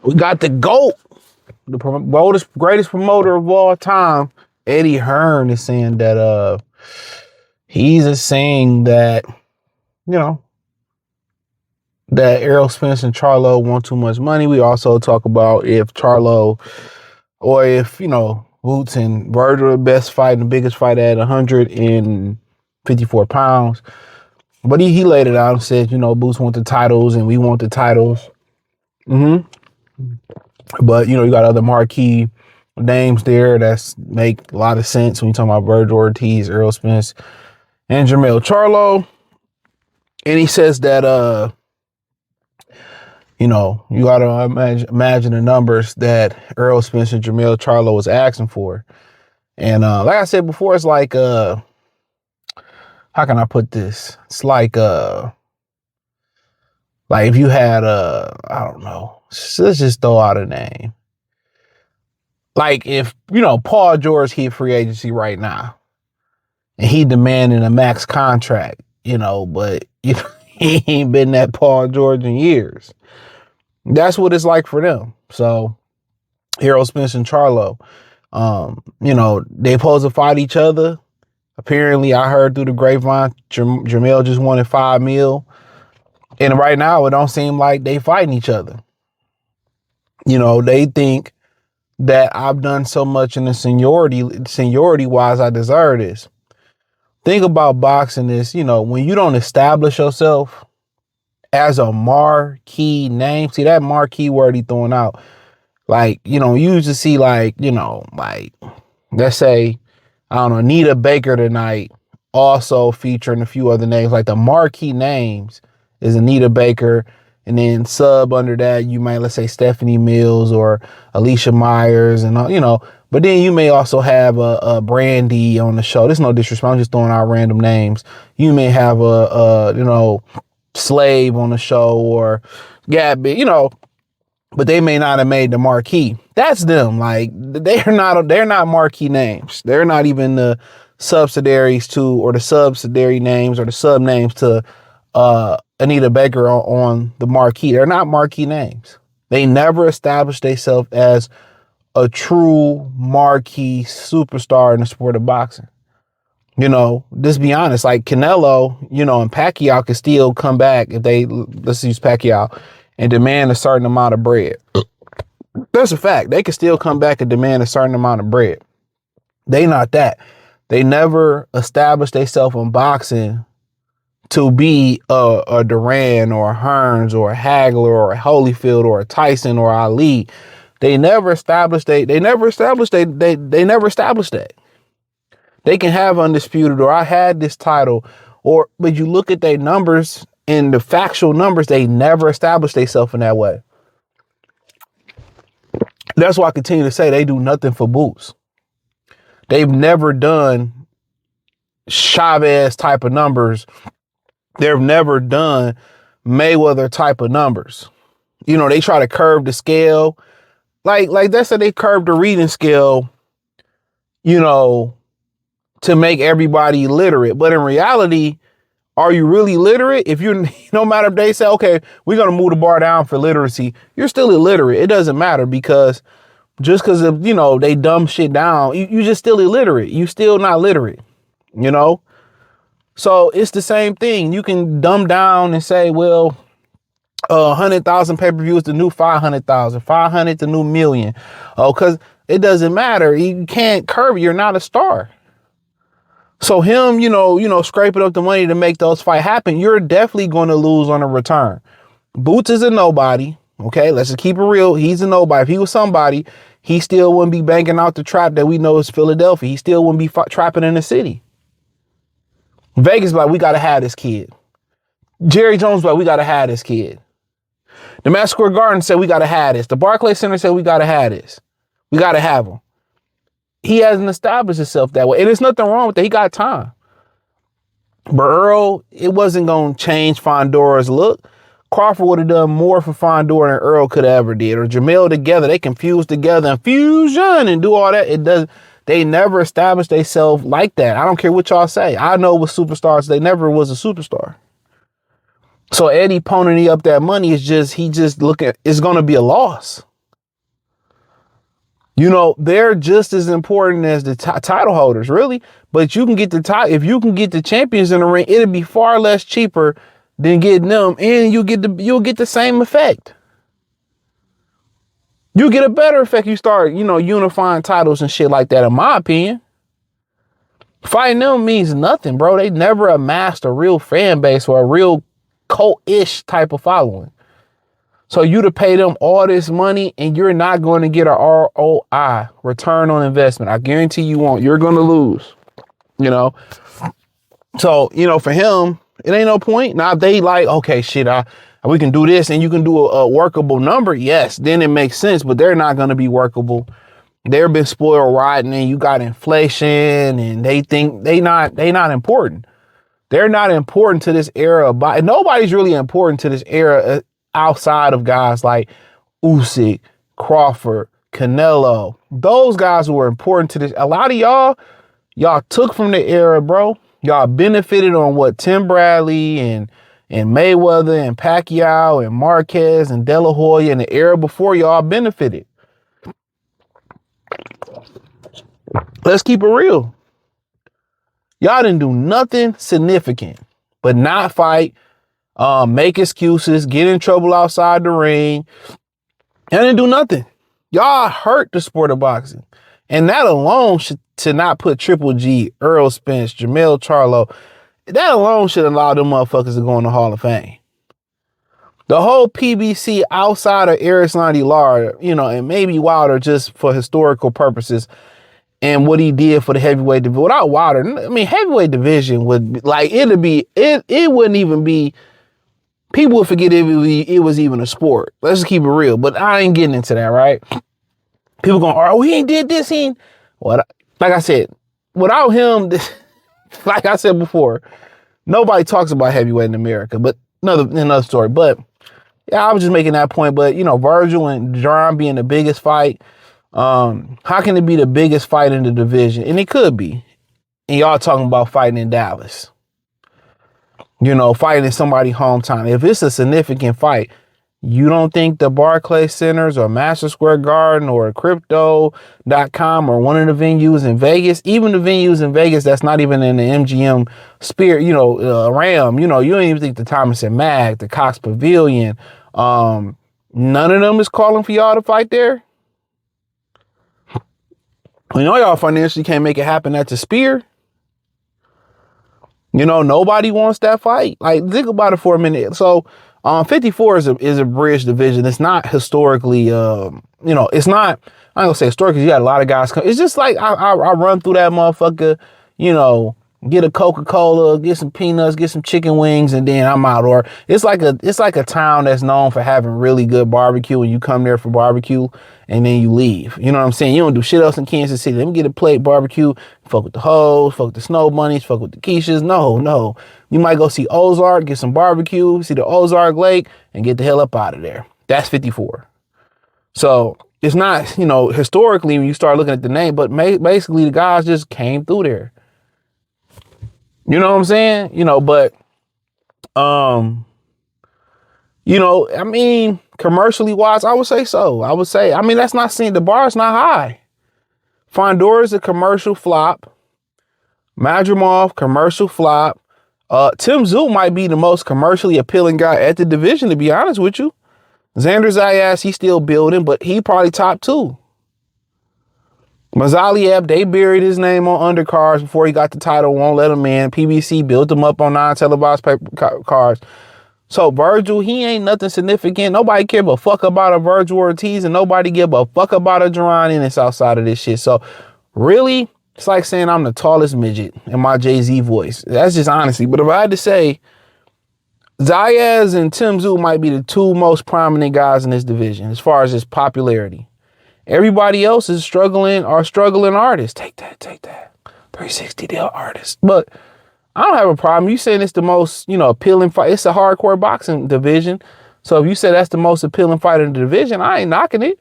We got the GOAT, the greatest promoter of all time, Eddie Hearn, is saying that he's saying that, you know, that Errol, Spence, and Charlo want too much money. We also talk about if Charlo or if, you know, Boots and Bird are the best fight and the biggest fight at 154 pounds. But he laid it out and said, you know, Boots want the titles and we want the titles. But, you know, you got other marquee names there that make a lot of sense when you talk about Bird, Ortiz, Errol Spence, and Charlo. And he says that, you know, you got to imagine the numbers that Errol Spence and Charlo was asking for. And like I said before, it's like, how can I put this? It's like if you had, I don't know, let's just throw out a name. Like if, you know, Paul George hit free agency right now and he demanding a max contract, you know, but you know, he ain't been that Paul George in years. That's what it's like for them. So Errol Spence and Charlo, you know, they supposed to fight each other. Apparently, I heard through the grapevine, Jamel just wanted $5 million. And right now, it don't seem like they fighting each other. You know, they think that I've done so much in the seniority wise, I deserve this. Thing about boxing is, you know, when you don't establish yourself as a marquee name, see that marquee word he throwing out, like, you know, you used to see like, you know, like, let's say, I don't know, Anita Baker tonight, also featuring a few other names, like the marquee names is Anita Baker. And then sub under that, you might, let's say, Stephanie Mills or Alicia Myers and, you know, but then you may also have a Brandy on the show. There's no disrespect. I'm just throwing out random names. You may have you know, Slave on the show or Gabby, you know, but they may not have made the marquee. That's them. Like they're not marquee names. They're not even the subsidiaries to, or the subsidiary names or the sub names to, Anita Baker on the marquee. They're not marquee names. They never established themselves as a true marquee superstar in the sport of boxing. You know, just be honest, like Canelo, you know, and Pacquiao could still come back if they, let's use Pacquiao, and demand a certain amount of bread. That's a fact. They could still come back and demand a certain amount of bread. They not that. They never established themselves in boxing to be a Duran or a Hearns or a Hagler or a Holyfield or a Tyson or Ali. They never established that. They can have undisputed or I had this title, but you look at their numbers and the factual numbers, they never established themselves in that way. That's why I continue to say they do nothing for Boots. They've never done Chavez type of numbers. They've never done Mayweather type of numbers. You know, they try to curve the scale. Like that's how they curve the reading scale, you know, to make everybody literate. But in reality, are you really literate? If you're, no matter if they say, okay, we're going to move the bar down for literacy, you're still illiterate. It doesn't matter because just because of, you know, they dumb shit down, you just still illiterate. You still not literate, you know? So it's the same thing. You can dumb down and say, well, 100,000 pay-per-view is the new 500,000, 500 the new million. Oh, because it doesn't matter. You can't curve it. You're not a star. So him, you know, scraping up the money to make those fights happen, you're definitely going to lose on a return. Boots is a nobody. Okay, let's just keep it real. He's a nobody. If he was somebody, he still wouldn't be banking out the trap that we know is Philadelphia. He still wouldn't be trapping in the city. Vegas, like, we got to have this kid. Jerry Jones, like, we got to have this kid. The Madison Square Garden said, we got to have this. The Barclays Center said, we got to have this. We got to have him. He hasn't established himself that way. And there's nothing wrong with that. He got time. But Earl, it wasn't going to change Fondora's look. Crawford would have done more for Fondora than Earl could have ever did. Or Jamel together. They can fuse together and fusion and do all that. They never established themselves like that. I don't care what y'all say. I know with superstars, they never was a superstar. So Eddie ponying up that money is just, it's going to be a loss. You know, they're just as important as the title holders, really. But you can get if you can get the champions in the ring, it'll be far less cheaper than getting them, and you'll get the same effect. You get a better effect. You start, unifying titles and shit like that, in my opinion. Fighting them means nothing, bro. They never amassed a real fan base or a real cult-ish type of following. So you to pay them all this money and you're not going to get a ROI, return on investment. I guarantee you won't. You're going to lose, So, for him, it ain't no point. Now, if they like, okay, shit, we can do this and you can do a workable number. Yes, then it makes sense, but they're not going to be workable. They've been spoiled rotten and you got inflation and they think they not important. They're not important to this era. But nobody's really important to this era outside of guys like Usyk, Crawford, Canelo. Those guys were important to this. A lot of y'all took from the era, bro. Y'all benefited on what Tim Bradley and Mayweather and Pacquiao and Marquez and De La Hoya and the era before y'all benefited. Let's keep it real. Y'all didn't do nothing significant, but not fight, make excuses, get in trouble outside the ring. Y'all didn't do nothing. Y'all hurt the sport of boxing. And that alone to not put Triple G, Errol Spence, Jamel Charlo, that alone should allow them motherfuckers to go in the Hall of Fame. The whole PBC outside of Erislandy Lar, and maybe Wilder just for historical purposes and what he did for the heavyweight division. Without Wilder, heavyweight division would it wouldn't even be, people would forget it was even a sport. Let's just keep it real. But I ain't getting into that, right? People going, oh, he ain't did this. Like I said, without him, like I said before, nobody talks about heavyweight in America, but another story. But yeah, I was just making that point. But, Virgil and Jaron being the biggest fight, how can it be the biggest fight in the division? And it could be. And y'all talking about fighting in Dallas. Fighting in somebody's hometown. If it's a significant fight, you don't think the Barclays Centers or Madison Square Garden or Crypto.com or one of the venues in Vegas, even the venues in Vegas that's not even in the MGM Spirit, Ram, you don't even think the Thomas and Mack, the Cox Pavilion, none of them is calling for y'all to fight there. Y'all financially can't make it happen at the Spear. Nobody wants that fight. Like, think about it for a minute. So, 54 is a bridge division. It's not historically, it's not, I ain't gonna say historically, you got a lot of guys come. It's just like, I run through that motherfucker, get a Coca-Cola, get some peanuts, get some chicken wings, and then I'm out. Or it's like a town that's known for having really good barbecue, and you come there for barbecue and then you leave. You know what I'm saying? You don't do shit else in Kansas City. Let me get a plate barbecue, fuck with the hoes, fuck with the snow bunnies, fuck with the quiches. No. You might go see Ozark, get some barbecue, see the Ozark Lake, and get the hell up out of there. That's 54. So it's not, historically when you start looking at the name, but basically the guys just came through there. You know what I'm saying? But, commercially wise, I would say so. That's not saying the bar is not high. Fondor is a commercial flop. Madrimov, commercial flop. Tim Tszyu might be the most commercially appealing guy at the division, to be honest with you. Xander Zayas, he's still building, but he probably top 2. Mazaliev, they buried his name on undercards before he got the title, won't let him in. PBC built him up on non-televised cards. So Virgil, he ain't nothing significant. Nobody give a fuck about a Virgil Ortiz, and nobody give a fuck about a Jaron Ennis outside of this shit. So really, it's like saying I'm the tallest midget in my Jay-Z voice. That's just honesty. But if I had to say, Zayas and Tim Tszyu might be the 2 most prominent guys in this division as far as his popularity. Everybody else is struggling artists. Take that. 360 deal artists. But I don't have a problem. You saying it's the most, appealing fight. It's a hardcore boxing division. So if you say that's the most appealing fight in the division, I ain't knocking it.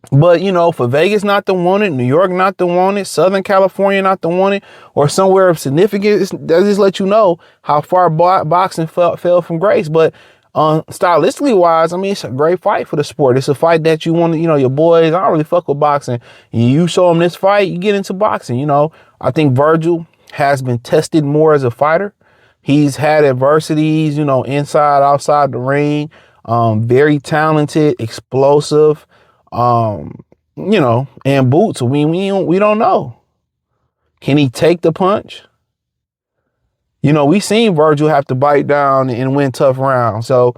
But, you know, for Vegas not to want it, New York not to want it, Southern California not to want it, or somewhere of significance, that just let you know how far boxing fell from grace. But stylistically wise, I mean, it's a great fight for the sport. It's a fight that you want to, you know, your boys, I don't really fuck with boxing. You show them this fight, you get into boxing, you know. I think Virgil has been tested more as a fighter. He's had adversities, you know, inside, outside the ring. Very talented, explosive. You know, and boots. We don't know. Can he take the punch? You know, we seen Virgil have to bite down and win tough rounds. So,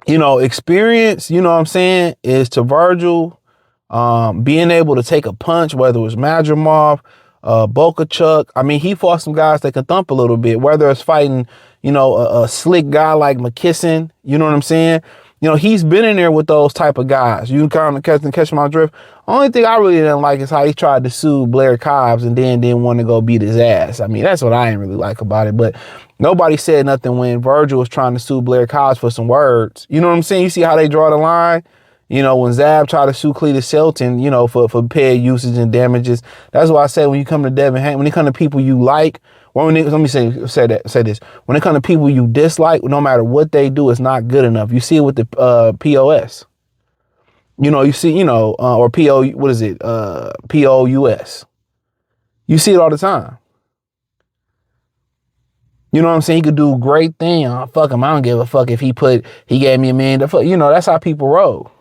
you know, experience, you know what I'm saying, is to Virgil, being able to take a punch, whether it was Madrimov, Bokachuk. I mean, he fought some guys that can thump a little bit, whether it's fighting, you know, a slick guy like McKisson, you know what I'm saying? You know, he's been in there with those type of guys. You kind of catch my drift. Only thing I really didn't like is how he tried to sue Blair Cobbs and then didn't want to go beat his ass. I mean, that's what I didn't really like about it. But nobody said nothing when Virgil was trying to sue Blair Cobbs for some words. You know what I'm saying? You see how they draw the line? You know, when Zab tried to sue Cletus Shelton, you know, for paid usage and damages. That's why I say when you come to Devin Hank, when it comes to people you like, let me say this. When it comes to people you dislike, no matter what they do, it's not good enough. You see it with the POS. You know, you see, you know, or PO, what is it? POUS. You see it all the time. You know what I'm saying? He could do great thing. Oh, fuck him. I don't give a fuck if he gave me $1 million. You know, that's how people roll.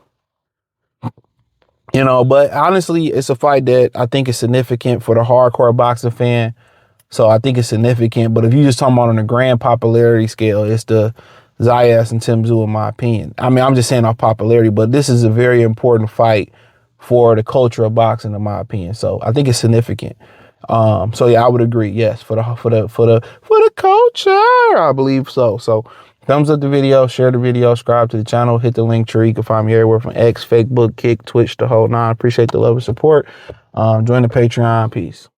You know, but honestly, it's a fight that I think is significant for the hardcore boxing fan. So I think it's significant. But if you just talking about on a grand popularity scale, it's the Zayas and Tim Tszyu, in my opinion. I mean, I'm just saying off popularity, but this is a very important fight for the culture of boxing, in my opinion. So I think it's significant. So yeah, I would agree. Yes, for the culture, I believe so. So thumbs up the video, share the video, subscribe to the channel, hit the link tree. You can find me everywhere from X, Facebook, Kick, Twitch, the whole nine. Appreciate the love and support. Join the Patreon. Peace.